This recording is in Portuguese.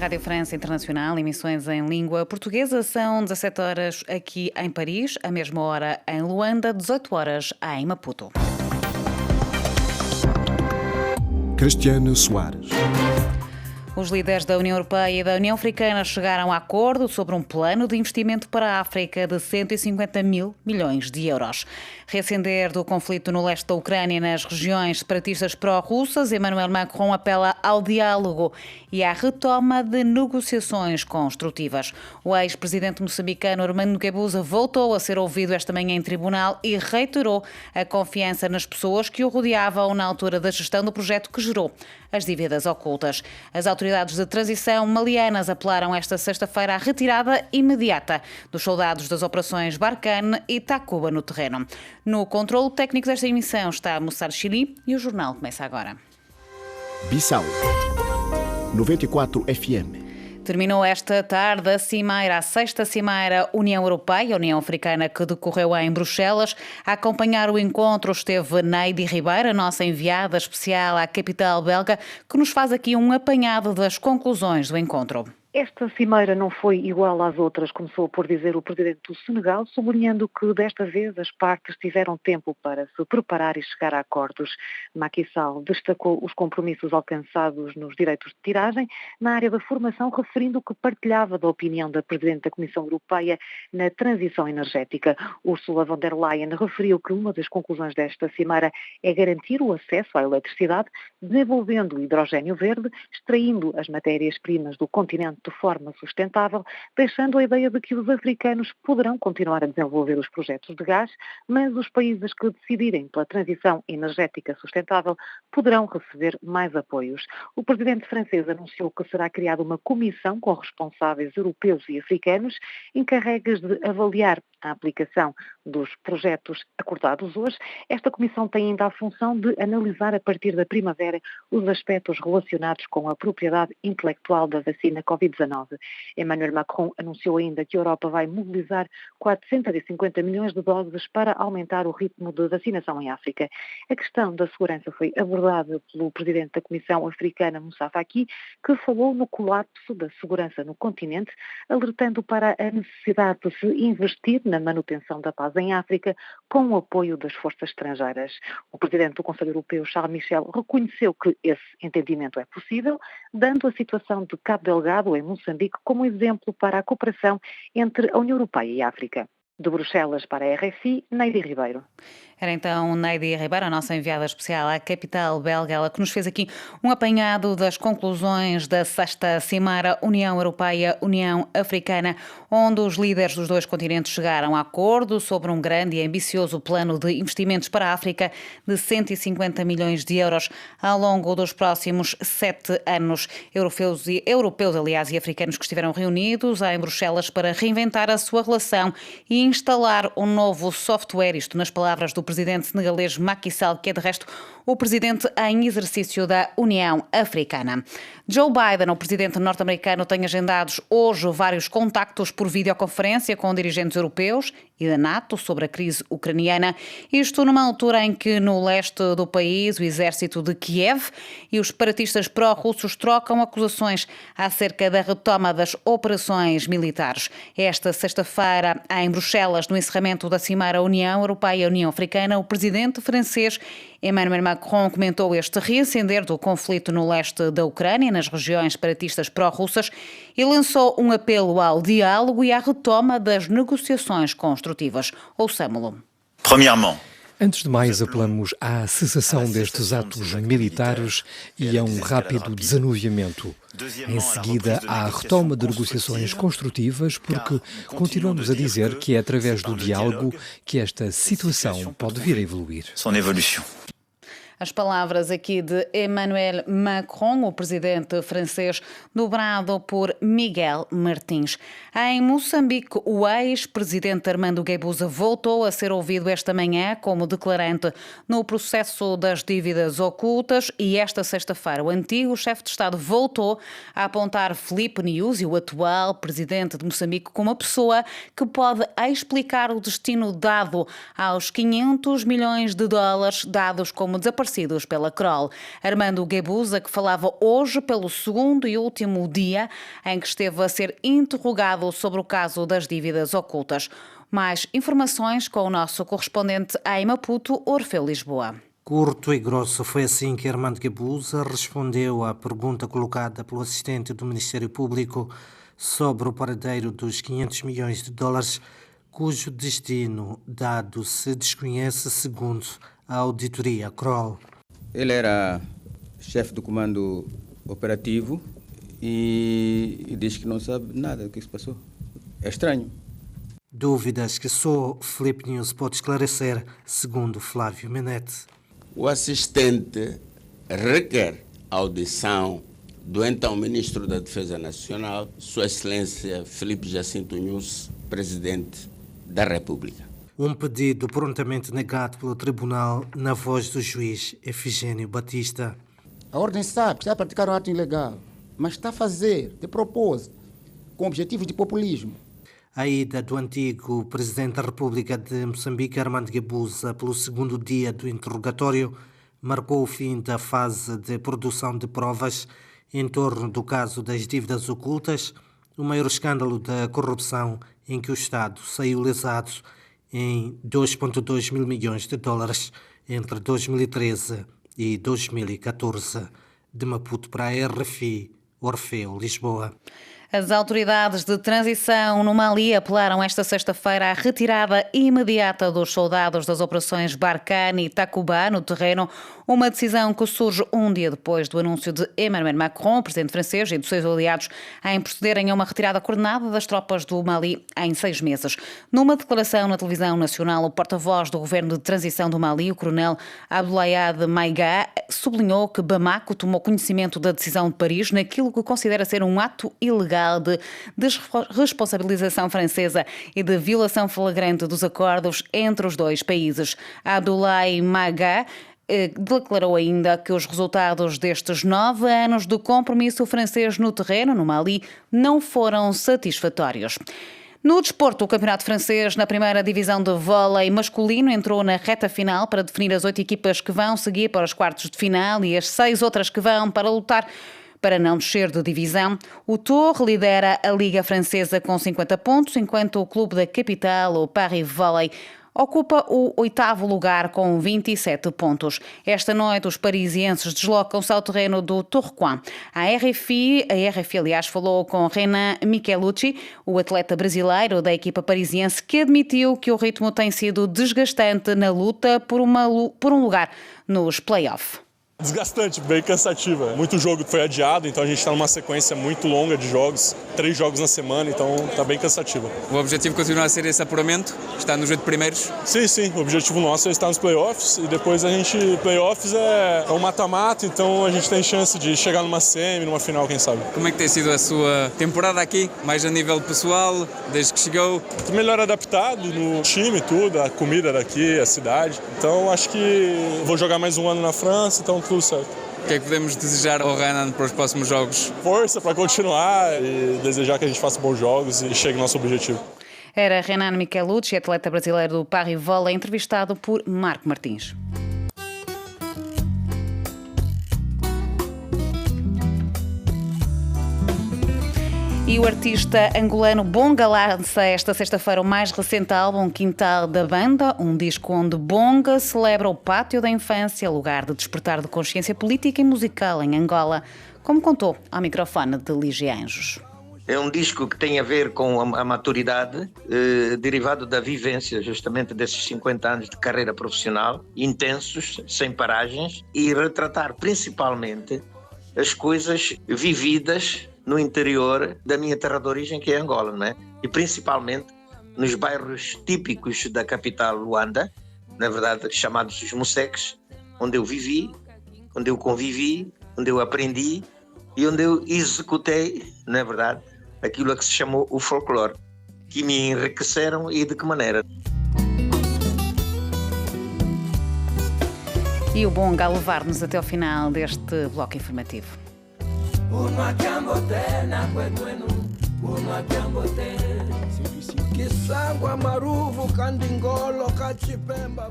Rádio França Internacional, emissões em língua portuguesa. São 17 horas aqui em Paris, a mesma hora em Luanda, 18 horas em Maputo. Cristiane Soares. Os líderes da União Europeia e da União Africana chegaram a acordo sobre um plano de investimento para a África de 150 mil milhões de euros. Reacender do conflito no leste da Ucrânia e nas regiões separatistas pró-russas, Emmanuel Macron apela ao diálogo e à retoma de negociações construtivas. O ex-presidente moçambicano Armando Guebuza voltou a ser ouvido esta manhã em tribunal e reiterou a confiança nas pessoas que o rodeavam na altura da gestão do projeto que gerou as dívidas ocultas. As autoridades de transição malianas apelaram esta sexta-feira à retirada imediata dos soldados das operações Barkhane e Takuba no terreno. No controlo técnico desta emissão está Mussar Chili e o jornal começa agora. Bissau 94 FM. Terminou esta tarde a sexta Cimeira União Europeia-União Africana que decorreu em Bruxelas. A acompanhar o encontro esteve Neide Ribeiro, a nossa enviada especial à capital belga, que nos faz aqui um apanhado das conclusões do encontro. Esta cimeira não foi igual às outras, começou por dizer o presidente do Senegal, sublinhando que desta vez as partes tiveram tempo para se preparar e chegar a acordos. Macky Sall destacou os compromissos alcançados nos direitos de tiragem na área da formação, referindo que partilhava da opinião da presidente da Comissão Europeia na transição energética. Ursula von der Leyen referiu que uma das conclusões desta cimeira é garantir o acesso à eletricidade, desenvolvendo o hidrogênio verde, extraindo as matérias-primas do continente de forma sustentável, deixando a ideia de que os africanos poderão continuar a desenvolver os projetos de gás, mas os países que decidirem pela transição energética sustentável poderão receber mais apoios. O presidente francês anunciou que será criada uma comissão com responsáveis europeus e africanos encarregues de avaliar a aplicação dos projetos acordados hoje. Esta comissão tem ainda a função de analisar a partir da primavera os aspectos relacionados com a propriedade intelectual da vacina Covid-19. Emmanuel Macron anunciou ainda que a Europa vai mobilizar 450 milhões de doses para aumentar o ritmo de vacinação em África. A questão da segurança foi abordada pelo presidente da Comissão Africana, Moussa Faki, que falou no colapso da segurança no continente, alertando para a necessidade de se investir na manutenção da paz em África com o apoio das forças estrangeiras. O presidente do Conselho Europeu, Charles Michel, reconheceu que esse entendimento é possível, dando a situação de Cabo Delgado, em Moçambique, como exemplo para a cooperação entre a União Europeia e a África. De Bruxelas para a RFI, Neide Ribeiro. Era então Neide Ribeiro, a nossa enviada especial à capital belga, ela que nos fez aqui um apanhado das conclusões da sexta Cimeira União Europeia-União Africana, onde os líderes dos dois continentes chegaram a acordo sobre um grande e ambicioso plano de investimentos para a África de 150 milhões de euros ao longo dos próximos 7 anos. Europeus, aliás, e africanos que estiveram reunidos em Bruxelas para reinventar a sua relação e instalar um novo software, isto nas palavras do presidente senegalês Macky Sall, que é de resto o presidente em exercício da União Africana. Joe Biden, o presidente norte-americano, tem agendados hoje vários contactos por videoconferência com dirigentes europeus e da NATO sobre a crise ucraniana. Isto numa altura em que no leste do país o exército de Kiev e os separatistas pró-russos trocam acusações acerca da retoma das operações militares. Esta sexta-feira, em Bruxelas, no encerramento da Cimeira União Europeia-União Africana, o presidente francês Emmanuel Macron comentou este reacender do conflito no leste da Ucrânia, nas regiões separatistas pró-russas, e lançou um apelo ao diálogo e à retoma das negociações construtivas. Ouçamo-lo. Antes de mais, apelamos à cessação destes atos militares e a um rápido desanuviamento. Em seguida, à retoma de negociações construtivas, porque continuamos a dizer que é através do diálogo que esta situação pode vir a evoluir. As palavras aqui de Emmanuel Macron, o presidente francês, dobrado por Miguel Martins. Em Moçambique, o ex-presidente Armando Guebuza voltou a ser ouvido esta manhã como declarante no processo das dívidas ocultas e esta sexta-feira o antigo chefe de Estado voltou a apontar Filipe Nyusi, o atual presidente de Moçambique, como a pessoa que pode explicar o destino dado aos 500 milhões de dólares dados como desaparecidos ressarcidos pela Kroll. Armando Guebuza, que falava hoje pelo segundo e último dia em que esteve a ser interrogado sobre o caso das dívidas ocultas. Mais informações com o nosso correspondente em Maputo, Orfeu Lisboa. Curto e grosso, foi assim que Armando Guebuza respondeu à pergunta colocada pelo assistente do Ministério Público sobre o paradeiro dos 500 milhões de dólares, cujo destino dado se desconhece segundo a auditoria Kroll. Ele era chefe do comando operativo e diz que não sabe nada do que se passou. É estranho. Dúvidas que só Filipe News pode esclarecer, segundo Flávio Menete. O assistente requer a audição do então Ministro da Defesa Nacional, Sua Excelência Filipe Jacinto Nunes, Presidente da República. Um pedido prontamente negado pelo Tribunal na voz do juiz Efigênio Batista. A ordem sabe que está a praticar um ato ilegal, mas está a fazer de propósito, com objetivos de populismo. A ida do antigo Presidente da República de Moçambique, Armando Guebuza, pelo segundo dia do interrogatório, marcou o fim da fase de produção de provas em torno do caso das dívidas ocultas, o maior escândalo da corrupção em que o Estado saiu lesado em 2,2 mil milhões de dólares entre 2013 e 2014. De Maputo para a RFI, Orfeu Lisboa. As autoridades de transição no Mali apelaram esta sexta-feira à retirada imediata dos soldados das operações Barkhane e Takuba no terreno, uma decisão que surge um dia depois do anúncio de Emmanuel Macron, presidente francês, e dos seus aliados em procederem a uma retirada coordenada das tropas do Mali em 6 meses. Numa declaração na televisão nacional, o porta-voz do governo de transição do Mali, o coronel Abdoulaye Maïga, sublinhou que Bamako tomou conhecimento da decisão de Paris naquilo que considera ser um ato ilegal de desresponsabilização francesa e de violação flagrante dos acordos entre os dois países. Abdoulaye Maïga declarou ainda que os resultados destes 9 anos do compromisso francês no terreno, no Mali, não foram satisfatórios. No desporto, o campeonato francês na primeira divisão de vôlei masculino entrou na reta final para definir as 8 equipas que vão seguir para os quartos de final e as 6 outras que vão para lutar para não descer de divisão. O Tours lidera a Liga Francesa com 50 pontos, enquanto o clube da capital, o Paris Volley, ocupa o 8º lugar com 27 pontos. Esta noite, os parisienses deslocam-se ao terreno do Tourcoing. A RFI, aliás, falou com Renan Michelucci, o atleta brasileiro da equipa parisiense, que admitiu que o ritmo tem sido desgastante na luta por um lugar nos play-off. Desgastante, bem cansativa. Muito jogo foi adiado, então a gente está numa sequência muito longa de jogos, 3 jogos na semana, então está bem cansativa. O objetivo continua a ser esse apuramento? Estar nos 8 primeiros? Sim, o objetivo nosso é estar nos playoffs e depois playoffs é um mata-mata, então a gente tem chance de chegar numa semi, numa final, quem sabe. Como é que tem sido a sua temporada aqui? Mais a nível pessoal, desde que chegou? Estou melhor adaptado no time, tudo, a comida daqui, a cidade. Então acho que vou jogar mais um ano na França, então tudo certo. O que é que podemos desejar ao Renan para os próximos jogos? Força para continuar e desejar que a gente faça bons jogos e chegue ao nosso objetivo. Era Renan Michelucci, atleta brasileiro do Paris Volley, entrevistado por Marco Martins. E o artista angolano Bonga lança esta sexta-feira o mais recente álbum, Quintal da Banda, um disco onde Bonga celebra o pátio da infância, lugar de despertar de consciência política e musical em Angola, como contou ao microfone de Ligia Anjos. É um disco que tem a ver com a maturidade, derivado da vivência justamente desses 50 anos de carreira profissional, intensos, sem paragens, e retratar principalmente as coisas vividas no interior da minha terra de origem, que é Angola, não é? E principalmente nos bairros típicos da capital Luanda, na verdade chamados os Museques, onde eu vivi, onde eu convivi, onde eu aprendi e onde eu executei, na verdade, aquilo a que se chamou o folclore, que me enriqueceram e de que maneira. E o Bonga a levar-nos até ao final deste bloco informativo. Kisangwa maruvu kandingolo kachipemba